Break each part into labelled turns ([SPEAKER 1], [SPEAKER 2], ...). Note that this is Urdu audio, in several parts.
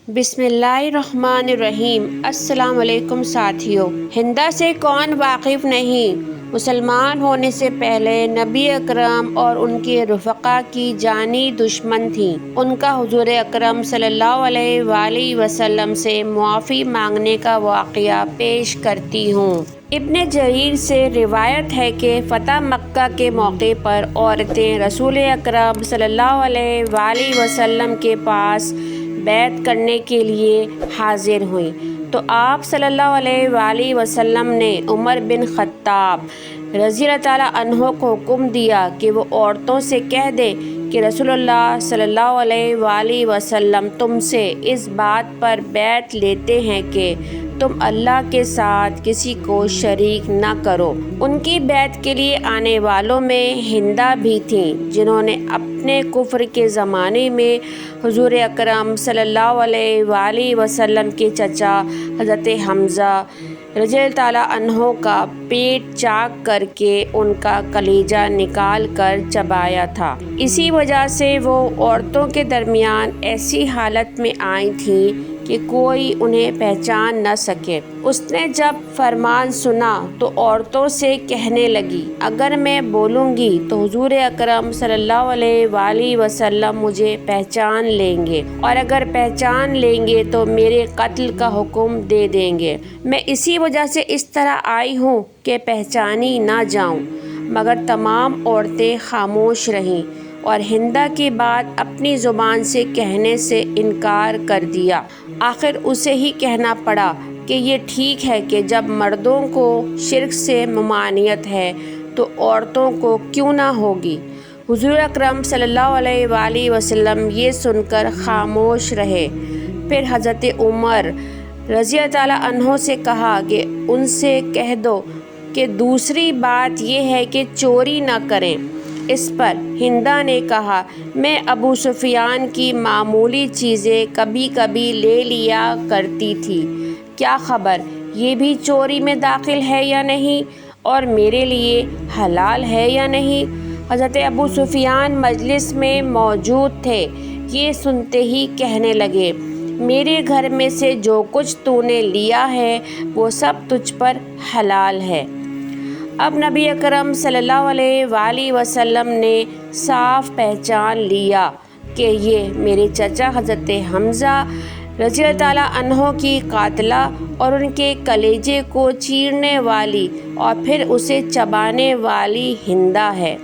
[SPEAKER 1] بسم اللہ الرحمن الرحیم۔ السلام علیکم ساتھیو۔ ہندا سے کون واقف نہیں؟ مسلمان ہونے سے پہلے نبی اکرم اور ان کے رفقا کی جانی دشمن تھیں۔ ان کا حضور اکرم صلی اللہ علیہ وآلہ وسلم سے معافی مانگنے کا واقعہ پیش کرتی ہوں۔ ابن جریر سے روایت ہے کہ فتح مکہ کے موقع پر عورتیں رسول اکرم صلی اللہ علیہ وآلہ وسلم کے پاس بیعت کرنے کے لیے حاضر ہوئیں تو آپ صلی اللہ علیہ وآلہ وسلم نے عمر بن خطاب رضی اللہ تعالیٰ عنہ کو حکم دیا کہ وہ عورتوں سے کہہ دے کہ رسول اللہ صلی اللہ علیہ وآلہ وسلم تم سے اس بات پر بیعت لیتے ہیں کہ تم اللہ کے ساتھ کسی کو شریک نہ کرو۔ ان کی بیعت کے لیے آنے والوں میں ہندا بھی تھیں، جنہوں نے اپنے کفر کے زمانے میں حضور اکرم صلی اللہ علیہ وآلہ وسلم کے چچا حضرت حمزہ رضی اللہ تعالیٰ عنہ کا پیٹ چاک کر کے ان کا کلیجہ نکال کر چبایا تھا۔ اسی وجہ سے وہ عورتوں کے درمیان ایسی حالت میں آئی تھیں کہ کوئی انہیں پہچان نہ سکے۔ اس نے جب فرمان سنا تو عورتوں سے کہنے لگی، اگر میں بولوں گی تو حضور اکرم صلی اللہ علیہ وآلہ وسلم مجھے پہچان لیں گے، اور اگر پہچان لیں گے تو میرے قتل کا حکم دے دیں گے۔ میں اسی وجہ سے اس طرح آئی ہوں کہ پہچانی نہ جاؤں۔ مگر تمام عورتیں خاموش رہیں اور ہندا کی بات اپنی زبان سے کہنے سے انکار کر دیا۔ آخر اسے ہی کہنا پڑا کہ یہ ٹھیک ہے کہ جب مردوں کو شرک سے ممانعت ہے تو عورتوں کو کیوں نہ ہوگی۔ حضور اکرم صلی اللہ علیہ وآلہ وسلم یہ سن کر خاموش رہے۔ پھر حضرت عمر رضی اللہ تعالیٰ عنہ سے کہا کہ ان سے کہہ دو کہ دوسری بات یہ ہے کہ چوری نہ کریں۔ اس پر ہندا نے کہا، میں ابو سفیان کی معمولی چیزیں کبھی کبھی لے لیا کرتی تھی، کیا خبر یہ بھی چوری میں داخل ہے یا نہیں، اور میرے لیے حلال ہے یا نہیں۔ حضرت ابو سفیان مجلس میں موجود تھے۔ یہ سنتے ہی کہنے لگے، میرے گھر میں سے جو کچھ تو نے لیا ہے وہ سب تجھ پر حلال ہے۔ اب نبی اکرم صلی اللہ علیہ وآلہ وسلم نے صاف پہچان لیا کہ یہ میرے چچا حضرت حمزہ رضی اللہ تعالیٰ عنہ کی قاتلہ اور ان کے کلیجے کو چیرنے والی اور پھر اسے چبانے والی ہندا ہے۔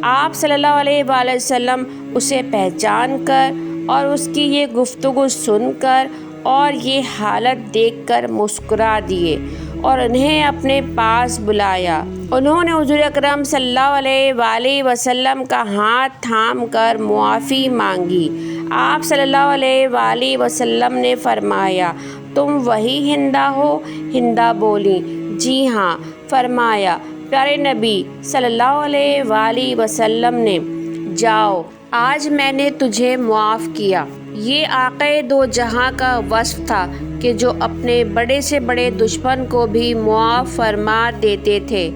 [SPEAKER 1] آپ صلی اللہ علیہ وآلہ وسلم اسے پہچان کر اور اس کی یہ گفتگو سن کر اور یہ حالت دیکھ کر مسکرا دیے اور انہیں اپنے پاس بلایا۔ انہوں نے حضور اکرم صلی اللہ علیہ وآلہ وسلم کا ہاتھ تھام کر معافی مانگی۔ آپ صلی اللہ علیہ وآلہ وسلم نے فرمایا، تم وہی ہندا ہو؟ ہندا بولی، جی ہاں۔ فرمایا، پیارے نبی صلی اللہ علیہ وآلہ وسلم نے، جاؤ، آج میں نے تجھے معاف کیا۔ یہ آقائے دو جہاں کا وصف تھا کہ جو اپنے بڑے سے بڑے دشمن کو بھی معاف فرما دیتے تھے۔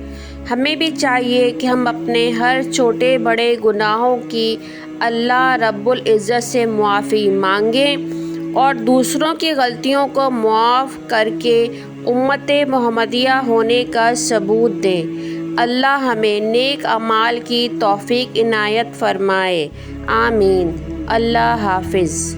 [SPEAKER 1] ہمیں بھی چاہیے کہ ہم اپنے ہر چھوٹے بڑے گناہوں کی اللہ رب العزت سے معافی مانگیں اور دوسروں کی غلطیوں کو معاف کر کے امت محمدیہ ہونے کا ثبوت دیں۔ اللہ ہمیں نیک اعمال کی توفیق عنایت فرمائے، آمین۔ اللہ حافظ۔